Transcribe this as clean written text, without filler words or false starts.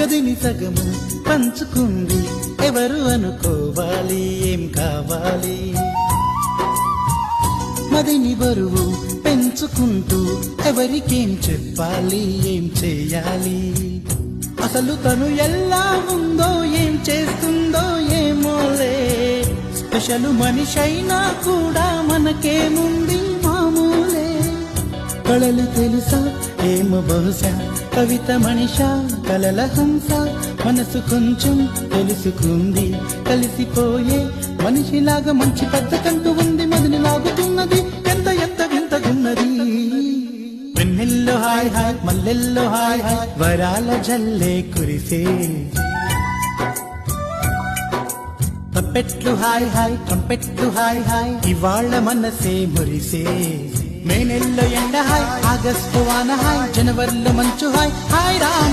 గదిని సగము పంచుకుంది ఎవరు అనుకోవాలి ఏం కావాలి. మదిని బరువు పెంచుకుంటూ ఎవరికేం చెప్పాలి ఏం చేయాలి. అసలు తను ఎలా ఉందో ఏం చేస్తుందో ఏమోలే. స్పెషల్ మనిషైనా కూడా మనకేముంది మామూలే. కళలు తెలుసా ఏమో బహుశా కవిత మనిషా కలల హంస. మనసు కొంచెం తెలుసుకుంది కలిసిపోయే మనిషిలాగా మంచి పద్ధతంటూ ఉంది. మదిని లాగుతున్నది ఎంత ఎంత వింతగున్నది. వెన్నెల్లో హాయ్ హాయ్ మల్లెల్లో హాయ్ హాయ్ వరాల జల్లే కురిసే. తప్పెట్లు హాయ్ హాయ్ ట్రంపెట్లు హాయ్ హాయ్ ఇవాళ మనసే మురిసే. మే నెల్లో ఎండ హాయ్ ఆగస్టు వాన హాయ్ జనవరిలో మంచు హాయ్ హాయ్ రామ్.